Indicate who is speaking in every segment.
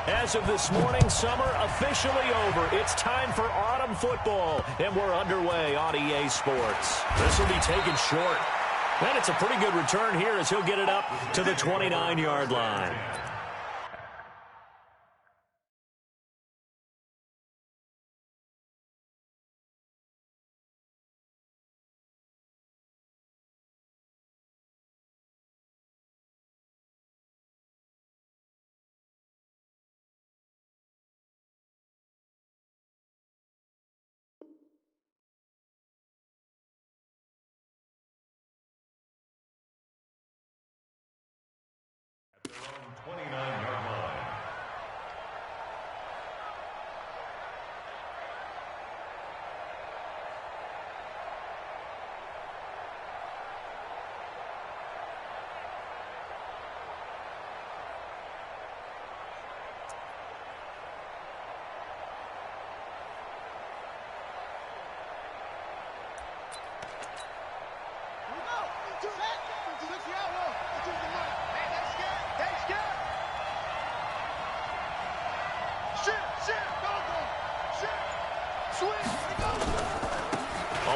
Speaker 1: As of this morning, summer officially over. It's time for autumn football, and we're underway on EA Sports. This will be taken short. And it's a pretty good return here as he'll get it up to the 29-yard line.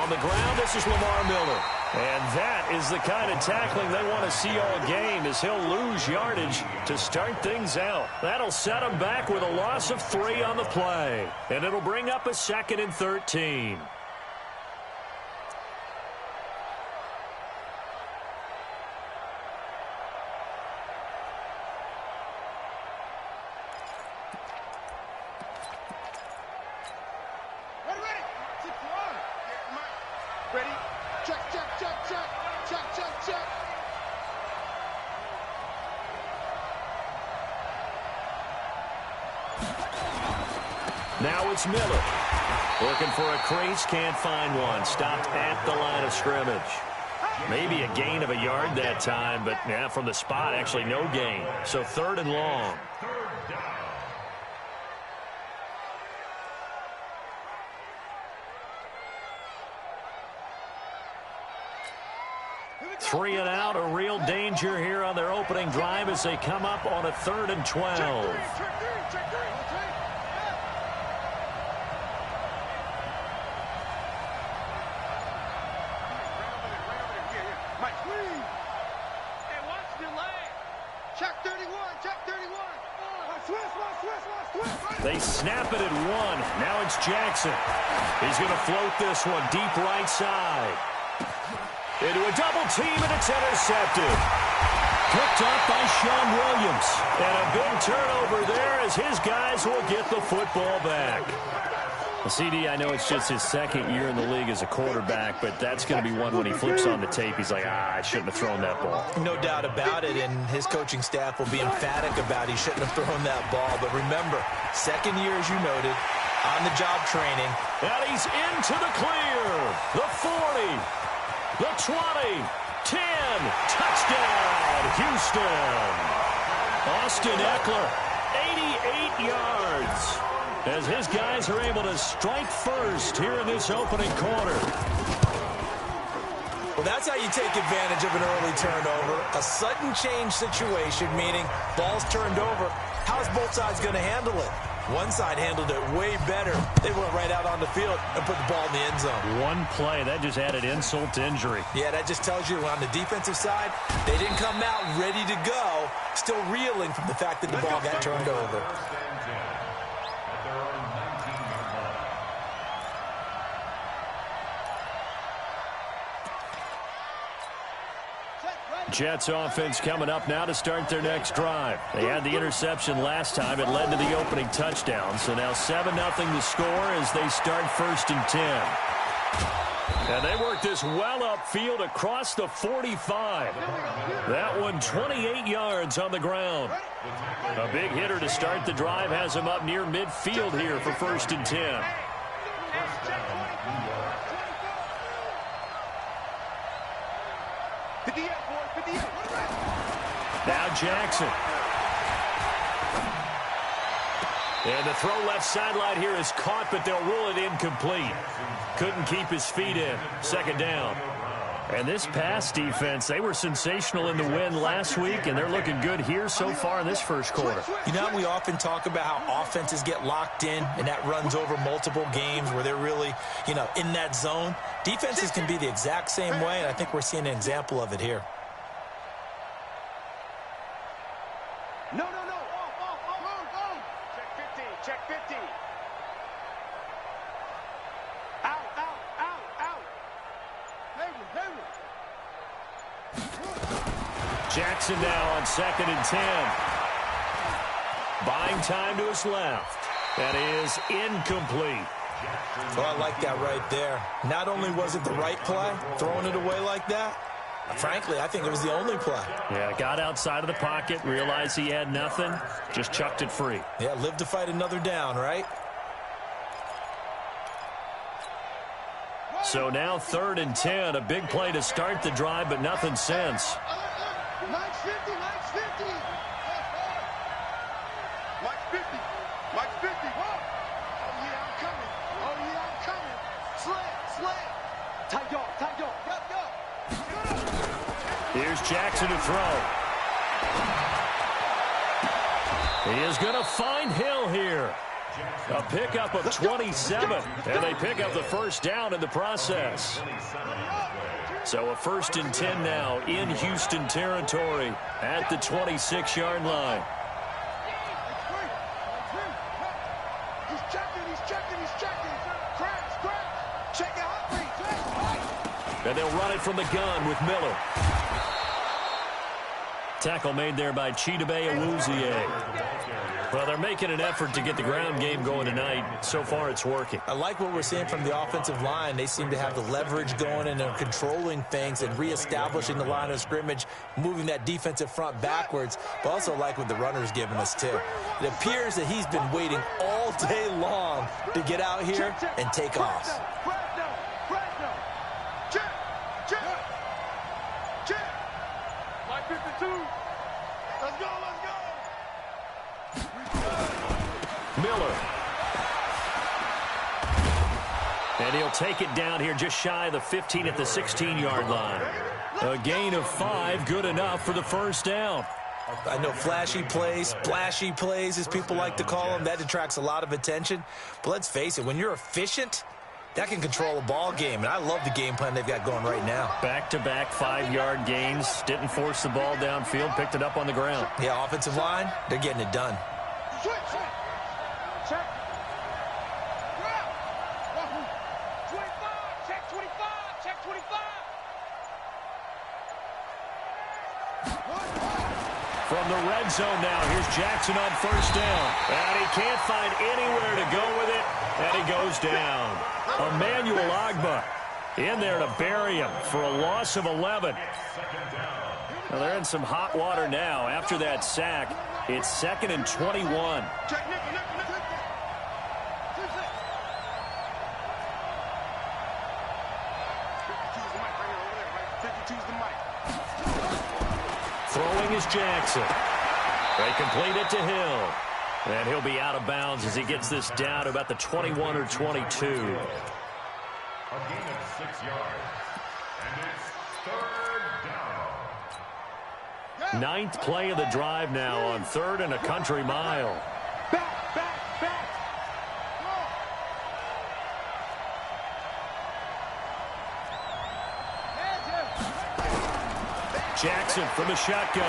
Speaker 1: On the ground, this is Lamar Miller. And that is the kind of tackling they want to see all game, as he'll lose yardage to start things out. That'll set him back with a loss of 3 on the play. And it'll bring up a 2nd and 13. Now it's Miller. Looking for a crease, can't find one. Stopped at the line of scrimmage. Maybe a gain of a yard that time, but yeah, from the spot, actually no gain. So 3rd and long. Three and out, a real danger here on their opening drive as they come up on a 3rd and 12. They snap it at 1. Now it's Jackson. He's going to float this one deep right side. Into a double team, and it's intercepted. Picked up by Sean Williams. And a big turnover there as his guys will get the football back. Well, CD, I know it's just his 2nd year in the league as a quarterback, but that's going to be one when he flips on the tape, he's like, I shouldn't have thrown that ball.
Speaker 2: No doubt about it, and his coaching staff will be emphatic about he shouldn't have thrown that ball. But remember, 2nd year, as you noted, on-the-job training.
Speaker 1: And he's into the clear. The 40, the 20, 10, touchdown, Houston. Austin Eckler, 88 yards. As his guys are able to strike first here in this opening quarter.
Speaker 2: Well, that's how you take advantage of an early turnover. A sudden change situation, meaning ball's turned over. How's both sides going to handle it? One side handled it way better. They went right out on the field and put the ball in the end zone.
Speaker 1: One play, that just added insult to injury.
Speaker 2: Yeah, that just tells you on the defensive side, they didn't come out ready to go, still reeling from the fact that the ball got turned over.
Speaker 1: Jets offense coming up now to start their next drive. They had the interception last time. It led to the opening touchdown. So now 7-0 the score as they start 1st and 10. And they work this well upfield across the 45. That one 28 yards on the ground. A big hitter to start the drive has him up near midfield here for 1st and 10. Now Jackson. And the throw left sideline here is caught, but they'll rule it incomplete. Couldn't keep his feet in. 2nd down. And this pass defense, they were sensational in the win last week, and they're looking good here so far in this first quarter.
Speaker 2: You know, we often talk about how offenses get locked in, and that runs over multiple games where they're really, in that zone. Defenses can be the exact same way, and I think we're seeing an example of it here.
Speaker 3: No. Oh. Check 50. Out.
Speaker 1: Jackson now on 2nd and 10. Buying time to his left. That is incomplete.
Speaker 2: Well, I like that right there. Not only was it the right play, throwing it away like that, frankly, I think it was the only play.
Speaker 1: Yeah, got outside of the pocket, realized he had nothing, just chucked it free.
Speaker 2: Yeah, live to fight another down, right?
Speaker 1: So now 3rd and 10, a big play to start the drive, but nothing since.
Speaker 3: Mike's 50. Oh, yeah, I'm coming. Slam. Tight dog. Go.
Speaker 1: Here's Jackson to throw. He is going to find Hill here. A pickup of 27, and they pick up the first down in the process. So a 1st and 10 now in Houston territory at the 26-yard line.
Speaker 3: He's checking. Crash. Check out.
Speaker 1: And they'll run it from the gun with Miller. Tackle made there by Chidobe Awuzie. Well, they're making an effort to get the ground game going tonight. So far, it's working.
Speaker 2: I like what we're seeing from the offensive line. They seem to have the leverage going and they're controlling things and reestablishing the line of scrimmage, moving that defensive front backwards, but also like what the runner's giving us, too. It appears that he's been waiting all day long to get out here and take off.
Speaker 3: Mike 52. Let's go.
Speaker 1: Miller. And he'll take it down here just shy of the 15 at the 16-yard line. A gain of 5, good enough for the first down.
Speaker 2: I know flashy plays, splashy plays, as people like to call them, that attracts a lot of attention. But let's face it, when you're efficient, that can control a ball game. And I love the game plan they've got going right now.
Speaker 1: Back-to-back 5-yard gains. Didn't force the ball downfield, picked it up on the ground.
Speaker 2: Yeah, offensive line, they're getting it done.
Speaker 3: Check. 25.
Speaker 1: From the red zone now, here's Jackson on 1st down. And he can't find anywhere to go with it, and he goes down. Emmanuel Ogbah in there to bury him for a loss of 11. Well, they're in some hot water now after that sack. It's 2nd and 21. Throwing is Jackson. They complete it to Hill. And he'll be out of bounds as he gets this down to about the 21 or 22.
Speaker 4: A gain of 6 yards. And it's 3rd down.
Speaker 1: 9th play of the drive now on 3rd and a country mile.
Speaker 3: Back.
Speaker 1: Jackson from the shotgun.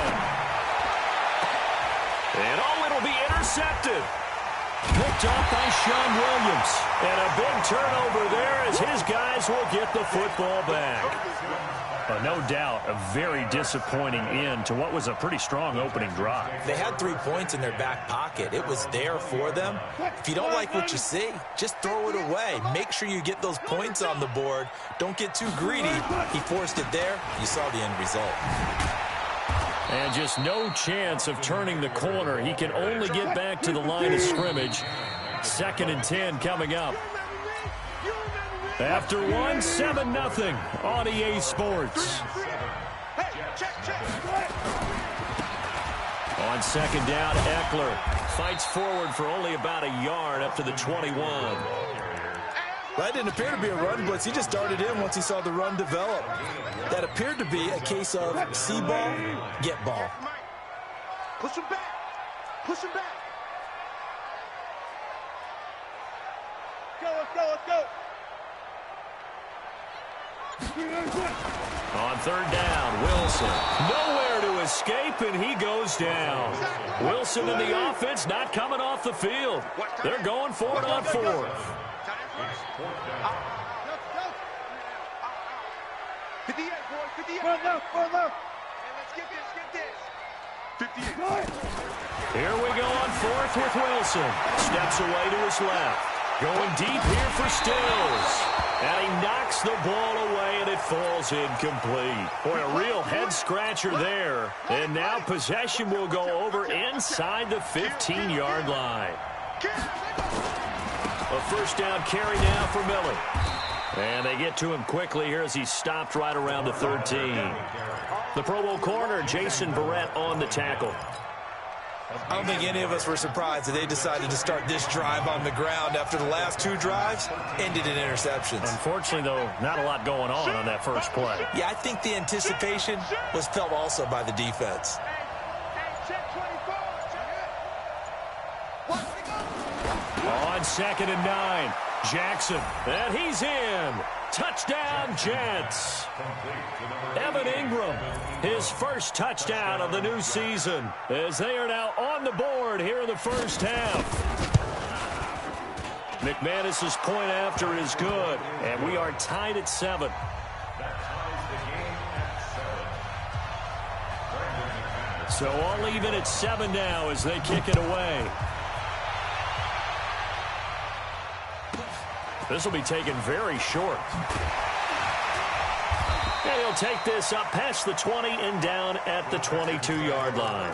Speaker 1: And it'll be intercepted. Picked off by Sean Williams. And a big turnover there as his guys will get the football back. No doubt a very disappointing end to what was a pretty strong opening drive.
Speaker 2: They had 3 points in their back pocket. It was there for them. If you don't like what you see, just throw it away. Make sure you get those points on the board. Don't get too greedy. He forced it there. You saw the end result.
Speaker 1: And just no chance of turning the corner. He can only get back to the line of scrimmage. 2nd and 10 coming up. After 7-0 on EA Sports. On 2nd down, Eckler fights forward for only about a yard up to the 21.
Speaker 2: That didn't appear to be a run blitz. He just darted in once he saw the run develop. That appeared to be a case of see ball, get ball.
Speaker 3: Push him back. Push him back. Let's go, let's go.
Speaker 1: On third down, Wilson. Nowhere to escape, and he goes down. Wilson and the offense not coming off the field. They're going for it on fourth.
Speaker 3: 58, boys, 58. Run left. And let's get this. 58.
Speaker 1: Here we go on fourth with Wilson. Steps away to his left. Going deep here for Stills. And he knocks the ball away, and it falls incomplete. Boy, a real head-scratcher there. And now possession will go over inside the 15-yard line. A first down carry now for Miller. And they get to him quickly here as he's stopped right around the 13. The Pro Bowl corner, Jason Verrett, on the tackle.
Speaker 2: I don't think any of us were surprised that they decided to start this drive on the ground after the last two drives ended in interceptions.
Speaker 1: Unfortunately, though, not a lot going on that first play.
Speaker 2: Yeah, I think the anticipation was felt also by the defense.
Speaker 1: On 2nd and 9, Jackson, and he's in. Touchdown, Jets. Evan Ingram, his first touchdown of the new season, as they are now on the board here in the first half. McManus's point after is good, and we are tied at 7. So all even at 7 now as they kick it away. This will be taken very short. And he'll take this up past the 20 and down at the 22-yard line.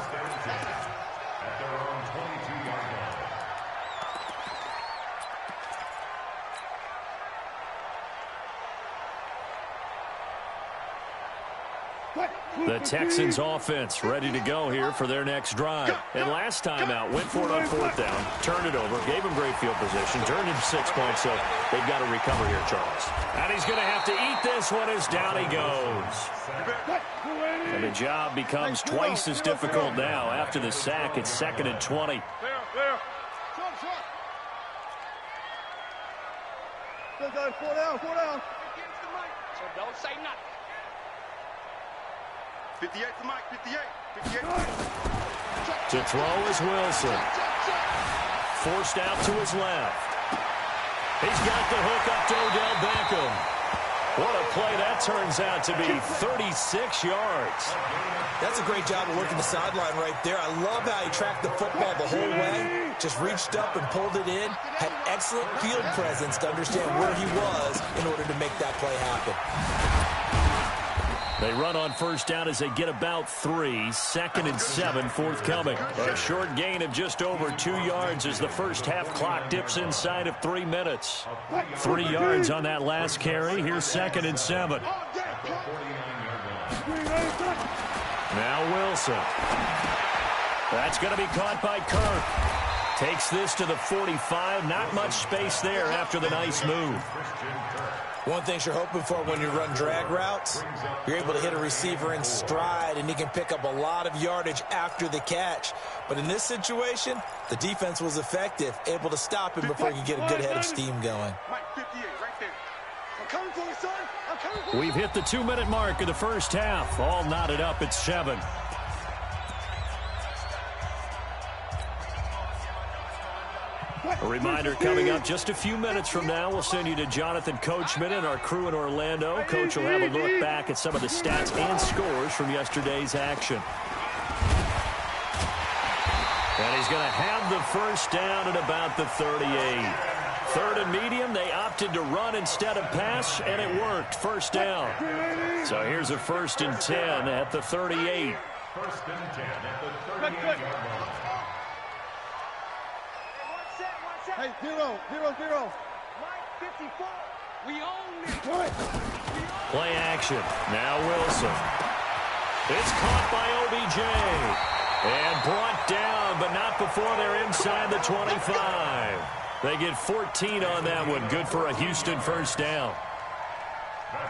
Speaker 1: The Texans offense ready to go here for their next drive. And last time out, went for it on fourth down, turned it over, gave him great field position, turned into 6 points, so they've got to recover here, Charles. And he's going to have to eat this one as down he goes. And the job becomes twice as difficult now. After the sack, it's 2nd and 20.
Speaker 3: Four down.
Speaker 5: So don't say nothing.
Speaker 3: 58 to Mike, 58.
Speaker 1: To throw is Wilson. Forced out to his left. He's got the hook up to Odell Beckham. What a play that turns out to be, 36 yards.
Speaker 2: That's a great job of working the sideline right there. I love how he tracked the football the whole way. Just reached up and pulled it in. Had excellent field presence to understand where he was in order to make that play happen.
Speaker 1: They run on first down as they get about 3. 2nd and 7 forthcoming. A short gain of just over 2 yards as the first half clock dips inside of 3 minutes. 3 yards on that last carry. Here's 2nd and 7. Now Wilson. That's going to be caught by Kirk. Takes this to the 45. Not much space there after the nice move.
Speaker 2: One thing you're hoping for when you run drag routes, you're able to hit a receiver in stride, and he can pick up a lot of yardage after the catch. But in this situation, the defense was effective, able to stop him before he could get a good head of steam going.
Speaker 3: Mike, 58, right there. I'm coming for you, son. I'm coming for you.
Speaker 1: We've hit the 2-minute mark of the first half. All knotted up at 7. A reminder, coming up just a few minutes from now, we'll send you to Jonathan Coachman and our crew in Orlando. Coach will have a look back at some of the stats and scores from yesterday's action. And he's going to have the first down at about the 38. 3rd and medium, they opted to run instead of pass, and it worked. First down. So here's a 1st and 10 at the 38.
Speaker 4: 1st and 10 at the 38-yard line.
Speaker 3: Hey, 0.
Speaker 5: Mike, 54. We own it.
Speaker 1: Play action. Now Wilson. It's caught by OBJ. And brought down, but not before they're inside the 25. They get 14 on that one. Good for a Houston first down.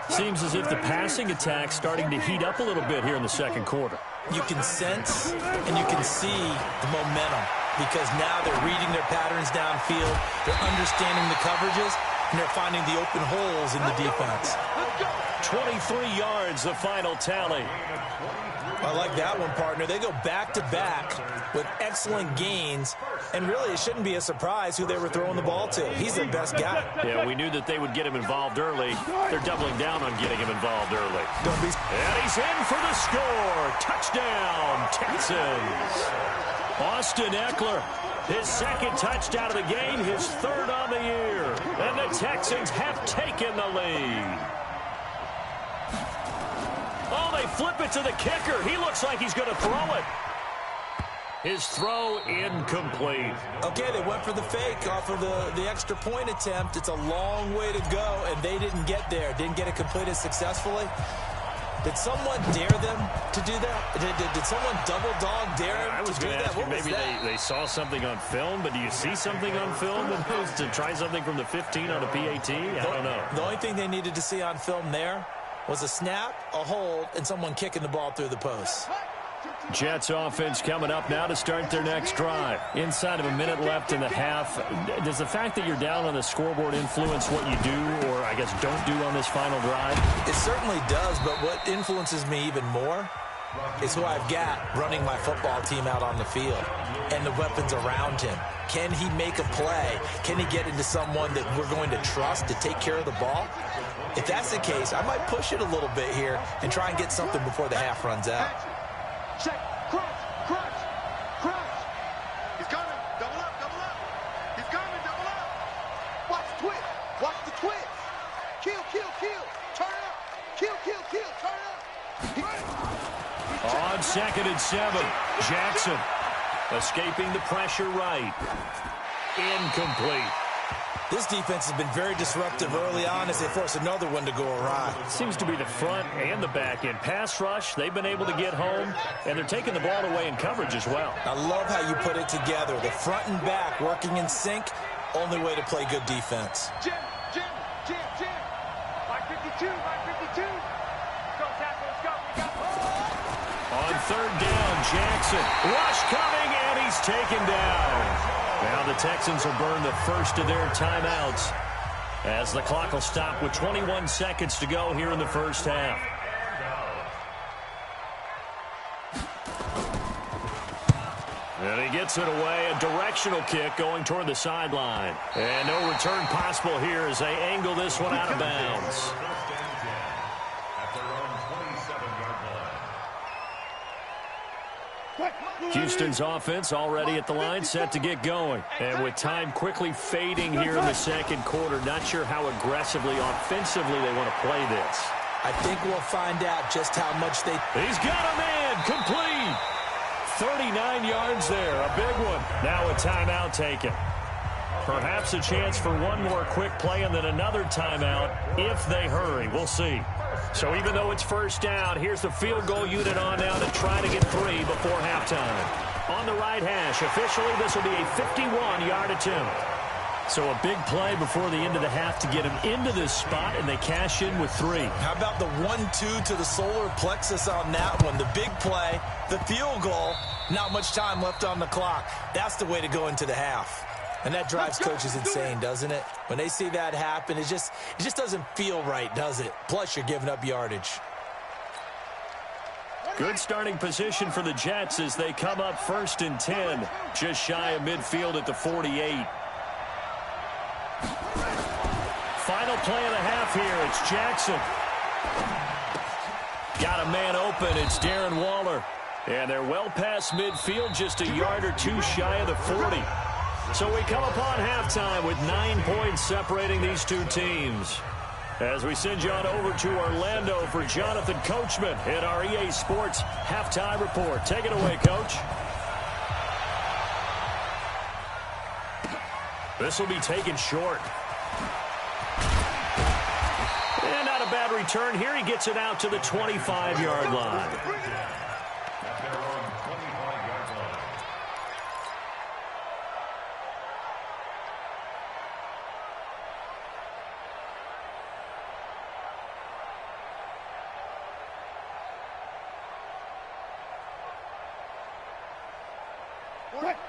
Speaker 1: Seems as if the passing attack's starting to heat up a little bit here in the second quarter.
Speaker 2: You can sense and you can see the momentum because now they're reading their patterns downfield, they're understanding the coverages, and they're finding the open holes in the defense.
Speaker 1: 23 yards, the final tally.
Speaker 2: I like that one, partner. They go back-to-back with excellent gains, and really it shouldn't be a surprise who they were throwing the ball to. He's their best guy.
Speaker 1: Yeah, we knew that they would get him involved early. They're doubling down on getting him involved early. And he's in for the score. Touchdown, Texans. Austin Eckler, his second touchdown of the game, his third on the year. And the Texans have taken the lead. Oh, they flip it to the kicker. He looks like he's going to throw it. His throw incomplete.
Speaker 2: Okay, they went for the fake off of the extra point attempt. It's a long way to go, and they didn't get there. Didn't get it completed successfully. Did someone dare them to do that? Did someone double dog dare them
Speaker 1: I was
Speaker 2: to do
Speaker 1: going to
Speaker 2: that?
Speaker 1: ask you,
Speaker 2: What was
Speaker 1: maybe
Speaker 2: that?
Speaker 1: they saw something on film, but do you see something on film to try something from the 15 on a PAT? I don't know.
Speaker 2: The only thing they needed to see on film there was a snap, a hold, and someone kicking the ball through the post.
Speaker 1: Jets offense coming up now to start their next drive. Inside of a minute left in the half, does the fact that you're down on the scoreboard influence what you do, or I guess don't do on this final drive?
Speaker 2: It certainly does, but what influences me even more is who I've got running my football team out on the field and the weapons around him. Can he make a play? Can he get into someone that we're going to trust to take care of the ball? If that's the case, I might push it a little bit here and try and get something before the half runs out.
Speaker 3: Check. Crunch. Crunch. Crunch. He's coming. Double up. Double up. He's coming. Double up. Watch the twist. Watch the twist. Kill. Kill. Kill. Turn up. Kill. Kill. Kill. Turn up.
Speaker 1: On 2nd and 7, Jackson escaping the pressure right. Incomplete.
Speaker 2: This defense has been very disruptive early on as they force another one to go awry.
Speaker 1: Seems to be the front and the back end. Pass rush, they've been able to get home, and they're taking the ball away in coverage as well.
Speaker 2: I love how you put it together. The front and back working in sync, only way to play good defense.
Speaker 5: Jim. 552. 552. Go, tackle. Let's go. We got ball.
Speaker 1: On 3rd down, Jackson. Rush coming, and he's taken down. Now the Texans will burn the first of their timeouts as the clock will stop with 21 seconds to go here in the first half. And he gets it away, a directional kick going toward the sideline. And no return possible here as they angle this one out of bounds. Houston's offense already at the line, set to get going. And with time quickly fading here in the second quarter, not sure how aggressively, offensively they want to play this.
Speaker 2: I think we'll find out just how much they...
Speaker 1: He's got a man, complete. 39 yards there, a big one. Now a timeout taken. Perhaps a chance for one more quick play and then another timeout if they hurry. We'll see. So even though it's first down, here's the field goal unit on now to try to get 3 before halftime. On the right hash, officially this will be a 51-yard attempt. So a big play before the end of the half to get him into this spot, and they cash in with 3.
Speaker 2: How about the 1-2 to the solar plexus on that one? The big play, the field goal, not much time left on the clock. That's the way to go into the half. And that drives coaches insane, doesn't it? When they see that happen, it just doesn't feel right, does it? Plus, you're giving up yardage.
Speaker 1: Good starting position for the Jets as they come up 1st and 10, just shy of midfield at the 48. Final play of the half here. It's Jackson. Got a man open. It's Darren Waller. And they're well past midfield, just a yard or 2 shy of the 40. So we come upon halftime with 9 points separating these two teams. As we send you on over to Orlando for Jonathan Coachman in our EA Sports Halftime Report. Take it away, Coach. This will be taken short. And not a bad return here. He gets it out to the 25-yard line.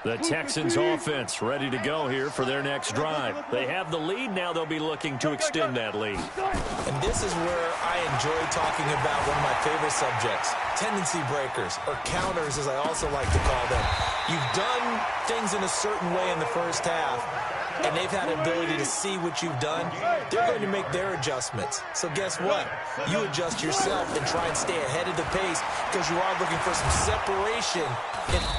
Speaker 1: The Texans offense ready to go here for their next drive. They have the lead now. They'll be looking to extend that lead.
Speaker 2: And this is where I enjoy talking about one of my favorite subjects, tendency breakers, or counters as I also like to call them. You've done things in a certain way in the first half, and they've had the ability to see what you've done. They're going to make their adjustments. So guess what? You adjust yourself and try and stay ahead of the pace because you are looking for some separation.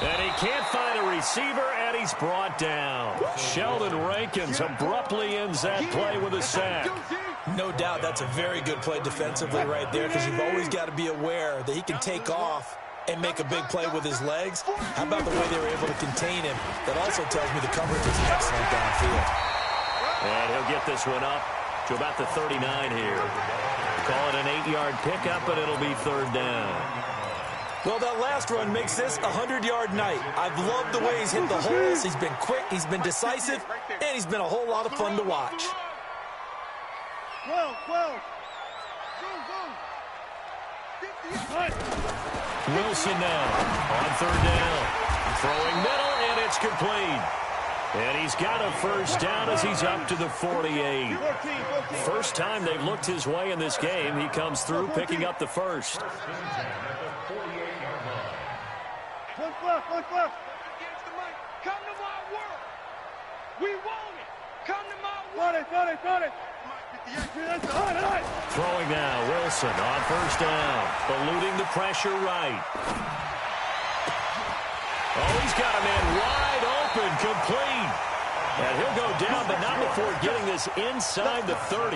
Speaker 1: And he can't find a receiver, and he's brought down. Sheldon Rankins abruptly ends that play with a sack.
Speaker 2: No doubt that's a very good play defensively right there because you've always got to be aware that he can take off and make a big play with his legs. How about the way they were able to contain him? That also tells me the coverage is excellent downfield.
Speaker 1: And he'll get this one up to about the 39 here. Call it an 8-yard pickup, and it'll be third down.
Speaker 2: Well, that last run makes this a 100-yard night. I've loved the way he's hit the holes. He's been quick, he's been decisive, and he's been a whole lot of fun to watch.
Speaker 3: 12. Boom. 58.
Speaker 1: Wilson now on third down. Throwing middle, and it's complete. And he's got a first down as he's up to the 48. First time they've looked his way in this game. He comes through picking up the first.
Speaker 3: One left. Come to my world. We want it. Come to my world. Got it.
Speaker 1: Throwing now, Wilson on first down. Eluding the pressure right. Oh, he's got a man wide open, complete. And he'll go down, but not before getting this inside the 30.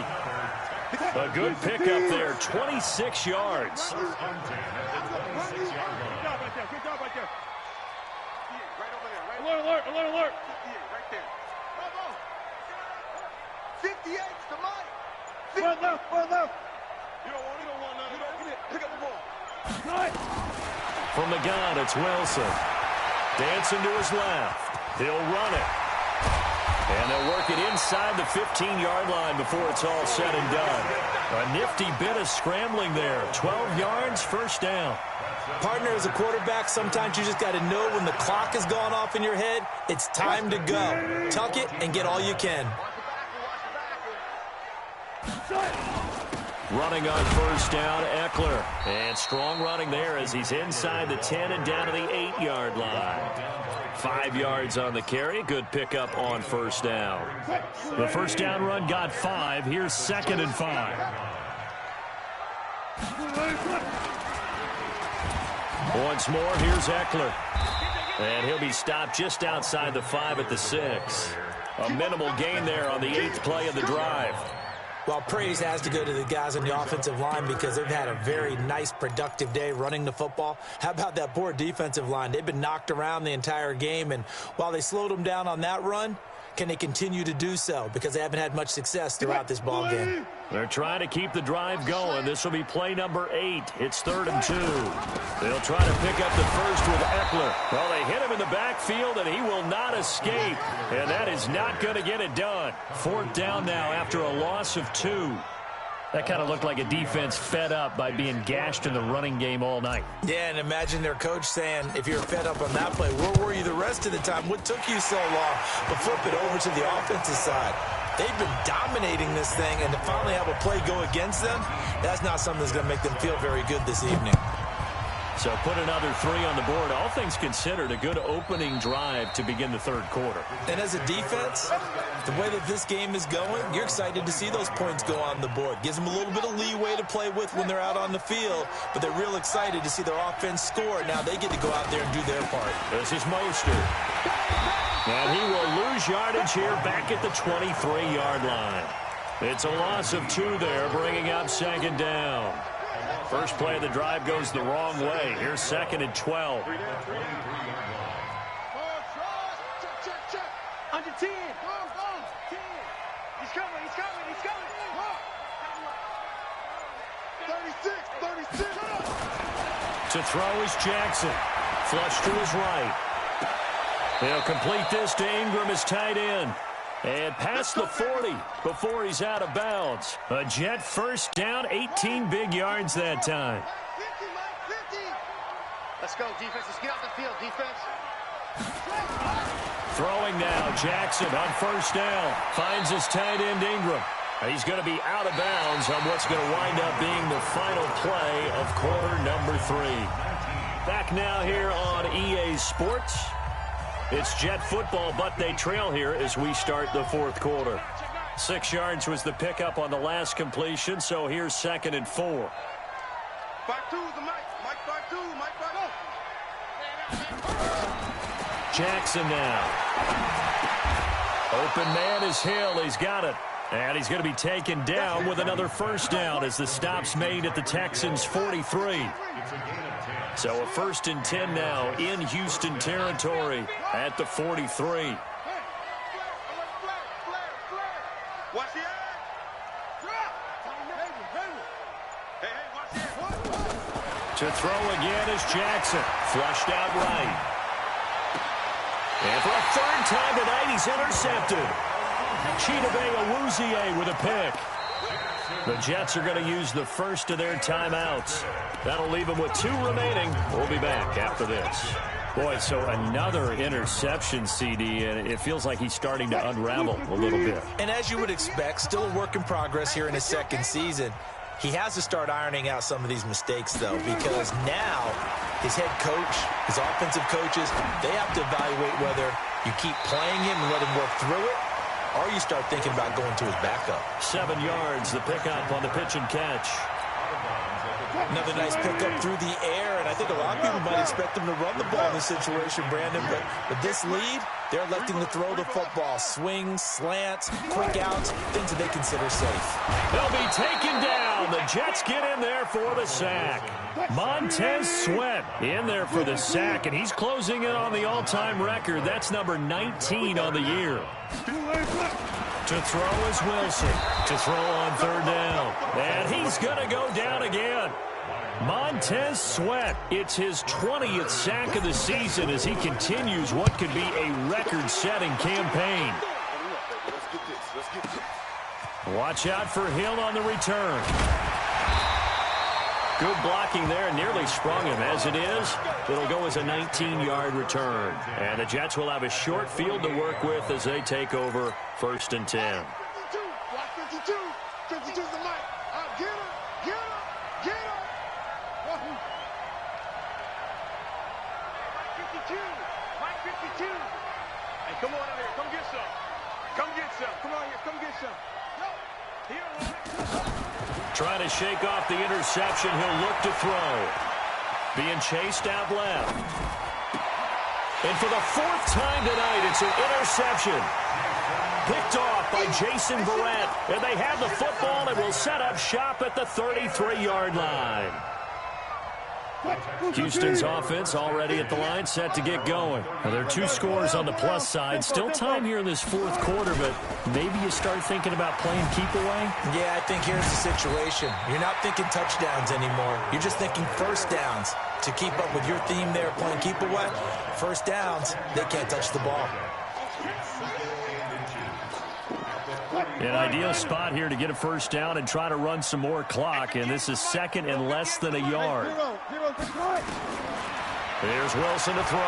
Speaker 1: A good pickup there, 26 yards.
Speaker 3: Good job right there. Alert. Right there. 58's the money. One left. You don't want none. Pick up the ball.
Speaker 1: From the gun, it's Wilson. Dancing to his left. He'll run it. And they'll work it inside the 15-yard line before it's all said and done. A nifty bit of scrambling there. 12 yards, first down.
Speaker 2: Partner, as a quarterback, sometimes you just got to know when the clock has gone off in your head, it's time to go. Tuck it and get all you can.
Speaker 1: Running on first down, Eckler. And strong running there as he's inside the 10 and down to the 8-yard line. 5 yards on the carry. Good pickup on first down. The first down run got 5. Here's 2nd and 5. Once more, here's Eckler. And he'll be stopped just outside the 5 at the 6. A minimal gain there on the 8th play of the drive.
Speaker 2: Well, praise has to go to the guys on the offensive line because they've had a very nice, productive day running the football. How about that poor defensive line? They've been knocked around the entire game, and while they slowed them down on that run, can they continue to do so? Because they haven't had much success throughout this ball game.
Speaker 1: They're trying to keep the drive going. This will be play number 8. It's 3rd and 2. They'll try to pick up the first with Eckler. Well, they hit him in the backfield, and he will not escape. And that is not going to get it done. 4th down now after a loss of 2. That kind of looked like a defense fed up by being gashed in the running game all night.
Speaker 2: Yeah, and imagine their coach saying, if you're fed up on that play, where were you the rest of the time? What took you so long? But flip it over to the offensive side. They've been dominating this thing, and to finally have a play go against them, that's not something that's going to make them feel very good this evening.
Speaker 1: So put another 3 on the board. All things considered, a good opening drive to begin the 3rd quarter.
Speaker 2: And as a defense, the way that this game is going, you're excited to see those points go on the board. Gives them a little bit of leeway to play with when they're out on the field, but they're real excited to see their offense score. Now they get to go out there and do their part.
Speaker 1: This is Mostert. And he will lose yardage here back at the 23-yard line. It's a loss of 2 there, bringing up 2nd down. First play of the drive goes the wrong way. Here's 2nd and 12.
Speaker 5: Under 10. He's coming.
Speaker 3: 36.
Speaker 1: To throw is Jackson. Flush to his right. He'll complete this to Ingram as tight end. And past the 40 before he's out of bounds. A Jet first down, 18 big yards that time.
Speaker 3: 50.
Speaker 5: Let's go, defense. Let's get off the field, defense.
Speaker 1: Throwing now, Jackson on first down. Finds his tight end, Ingram. He's going to be out of bounds on what's going to wind up being the final play of quarter number 3. Back now here on EA Sports. It's Jet football, but they trail here as we start the fourth quarter. 6 yards was the pickup on the last completion, so here's 2nd and 4.
Speaker 3: 5-2 is the Mike. Mike 5-2. Mike 5-0.
Speaker 1: Jackson now. Open man is Hill. He's got it. And he's going to be taken down with another first down as the stop's made at the Texans' 43. So a 1st and 10 now in Houston territory at the 43.
Speaker 3: Watch the eye.
Speaker 1: To throw again is Jackson. Flushed out right. And for a 3rd time tonight, he's intercepted. Chidobe Awuzie with a pick. The Jets are going to use the first of their timeouts. That'll leave them with 2 remaining. We'll be back after this. Boy, so another interception, CD, and it feels like he's starting to unravel a little bit.
Speaker 2: And as you would expect, still a work in progress here in his 2nd season. He has to start ironing out some of these mistakes, though, because now his head coach, his offensive coaches, they have to evaluate whether you keep playing him and let him work through it, or you start thinking about going to his backup.
Speaker 1: 7 yards, the pickup on the pitch and catch.
Speaker 2: Another nice pickup through the air, and I think a lot of people might expect him to run the ball in this situation, Brandon, but with this lead, they're electing to throw the football. Swings, slants, quick outs, things that they consider safe.
Speaker 1: They'll be taken down. The Jets get in there for the sack. Montez Sweat in there for the sack, and he's closing in on the all-time record. That's number 19 on the year. To throw is Wilson. To throw on 3rd down. And he's going to go down again. Montez Sweat. It's his 20th sack of the season as he continues what could be a record-setting campaign. Watch out for Hill on the return. Good blocking there, nearly sprung him. As it is, it'll go as a 19-yard return. And the Jets will have a short field to work with as they take over 1st and 10.
Speaker 3: 52. 52's the Mike. Get him. Get him. Get him.
Speaker 5: Mike 52. Mike 52. Hey, come on out here. Come get some. Come get some. Come on here. Come get some. Here,
Speaker 1: Trying to shake off the interception. He'll look to throw. Being chased out left. And for the 4th time tonight, it's an interception. Picked off by Jason Verrett. And they have the football and will set up shop at the 33-yard line. Houston's offense already at the line, set to get going. Now, there are 2 scores on the plus side. Still time here in this 4th quarter, but maybe you start thinking about playing keep away?
Speaker 2: Yeah, I think here's the situation. You're not thinking touchdowns anymore. You're just thinking first downs. To keep up with your theme there, playing keep away, first downs, they can't touch the ball.
Speaker 1: An ideal spot here to get a first down and try to run some more clock, and this is 2nd and less than a yard. Here's Wilson to throw.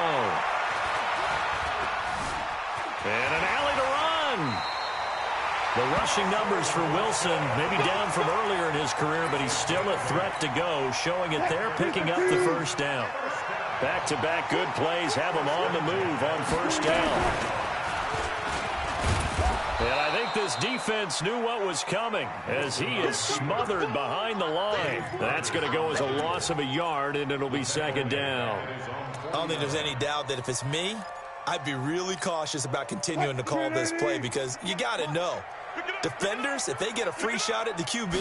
Speaker 1: And an alley to run. The rushing numbers for Wilson, maybe down from earlier in his career, but he's still a threat to go, showing it there, picking up the first down. Back-to-back good plays have him on the move on first down. And I think this defense knew what was coming as he is smothered behind the line. That's going to go as a loss of a yard, and it'll be 2nd down.
Speaker 2: I don't think there's any doubt that if it's me, I'd be really cautious about continuing to call this play because you got to know. Defenders, if they get a free shot at the QB,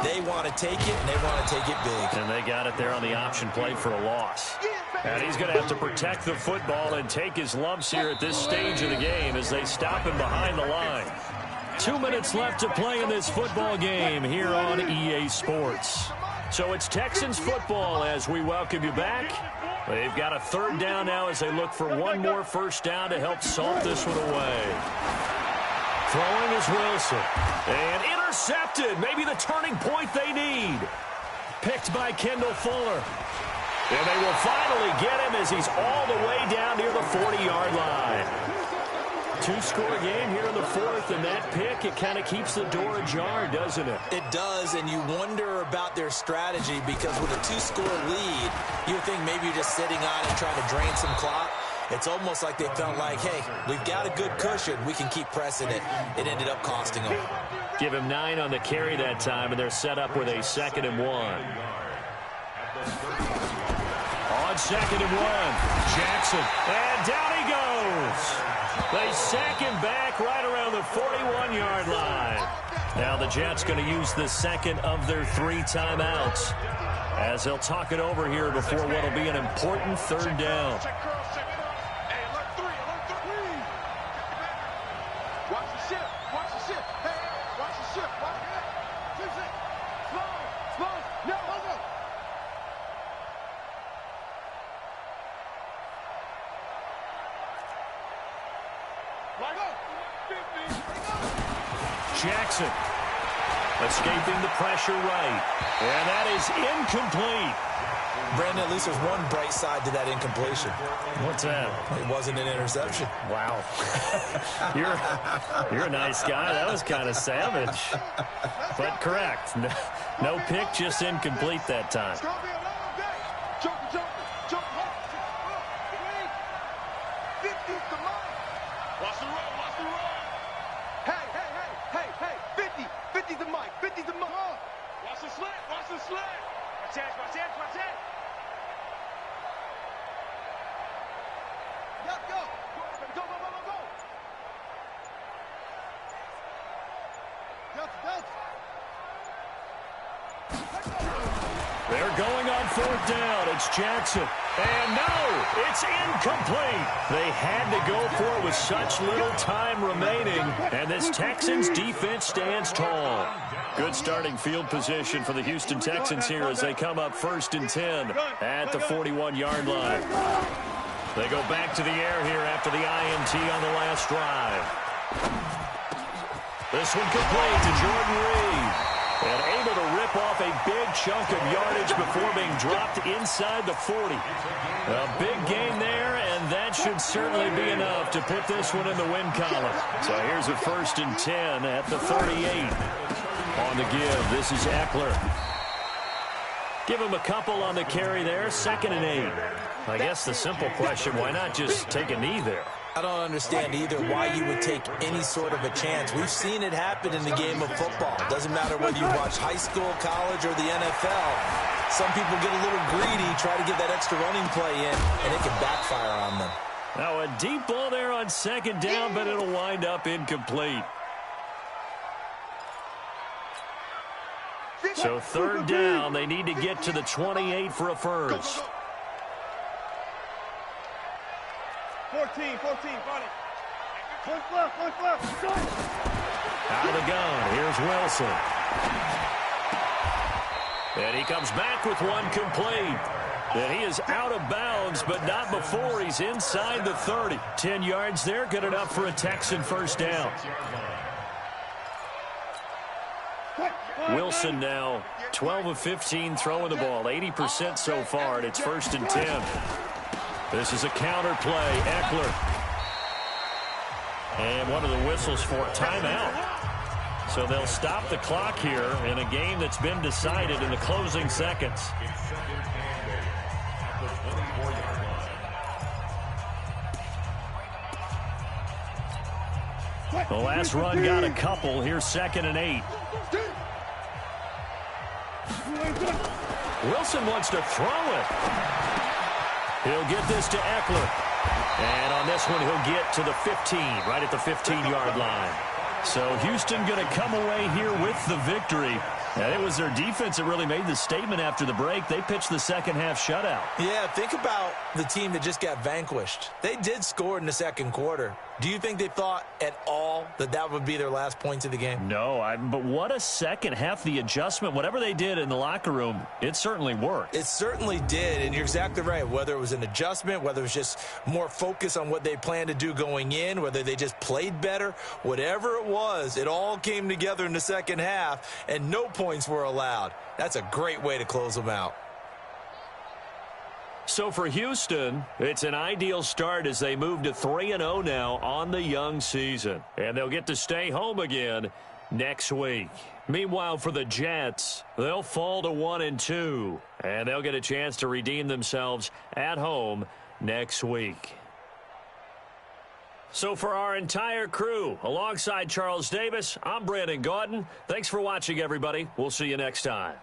Speaker 2: they want to take it, and they want to take it big.
Speaker 1: And they got it there on the option play for a loss. And he's going to have to protect the football and take his lumps here at this stage of the game as they stop him behind the line. 2 minutes left to play in this football game here on EA Sports. So it's Texans football as we welcome you back. They've got a 3rd down now as they look for one more first down to help salt this one away. Throwing is Wilson. And intercepted. Maybe the turning point they need. Picked by Kendall Fuller. And they will finally get him as he's all the way down near the 40-yard line. Two-score game here in the fourth, and that pick, it kind of keeps the door ajar, doesn't it?
Speaker 2: It does, and you wonder about their strategy because with a two-score lead, you would think maybe you're just sitting on it trying to drain some clock. It's almost like they felt like, hey, we've got a good cushion. We can keep pressing it. It ended up costing them.
Speaker 1: Give him 9 on the carry that time, and they're set up with a 2nd and 1. On 2nd and 1, Jackson, and down he goes. They sack him back right around the 41-yard line. Now the Jets going to use the second of their 3 timeouts as they'll talk it over here before what will be an important 3rd down. Jackson escaping the pressure right. And that is incomplete.
Speaker 2: Brandon, at least there's one bright side to that incompletion.
Speaker 1: What's that?
Speaker 2: It wasn't an interception.
Speaker 1: Wow. You're a nice guy. That was kind of savage. But correct. No pick, just incomplete that time. They're going on 4th down. It's Jackson. And no, it's incomplete. They had to go for it with such little time remaining. And this Texans defense stands tall. Good starting field position for the Houston Texans here as they come up 1st and 10 at the 41-yard line. They go back to the air here after the INT on the last drive. This one complete to Jordan Reed. And able to rip off a big chunk of yardage before being dropped inside the 40. A big gain there, and that should certainly be enough to put this one in the win column. So here's a 1st and 10 at the 38. On the give, this is Eckler. Give him a couple on the carry there, 2nd and 8. I guess the simple question, why not just take a knee there?
Speaker 2: I don't understand either why you would take any sort of a chance. We've seen it happen in the game of football. It doesn't matter whether you watch high school, college, or the NFL. Some people get a little greedy, try to get that extra running play in, and it can backfire on them.
Speaker 1: Now a deep ball there on 2nd down, but it'll wind up incomplete. So 3rd down, they need to get to the 28 for a first.
Speaker 5: 14, 40. Look left.
Speaker 1: Out of the gun, here's Wilson. And he comes back with one complete. And he is out of bounds, but not before he's inside the 30. 10 yards there, good enough for a Texan 1st down. Wilson now 12 of 15 throwing the ball, 80% so far, and it's 1st and 10. This is a counter play, Eckler. And one of the whistles for timeout. So they'll stop the clock here in a game that's been decided in the closing seconds. The last run got a couple. Here's 2nd and 8. Wilson wants to throw it. He'll get this to Eckler. And on this one, he'll get to the 15, right at the 15-yard line. So Houston going to come away here with the victory. And it was their defense that really made the statement after the break. They pitched the second-half shutout.
Speaker 2: Yeah, think about the team that just got vanquished. They did score in the 2nd quarter. Do you think they thought at all that that would be their last points of the game?
Speaker 1: No, but what a second half. The adjustment, whatever they did in the locker room, it certainly worked.
Speaker 2: It certainly did, and you're exactly right. Whether it was an adjustment, whether it was just more focus on what they planned to do going in, whether they just played better, whatever it was, it all came together in the second half, and no points were allowed. That's a great way to close them out.
Speaker 1: So for Houston, it's an ideal start as they move to 3-0 now on the young season. And they'll get to stay home again next week. Meanwhile, for the Jets, they'll fall to 1-2. And they'll get a chance to redeem themselves at home next week. So for our entire crew, alongside Charles Davis, I'm Brandon Gaudin. Thanks for watching, everybody. We'll see you next time.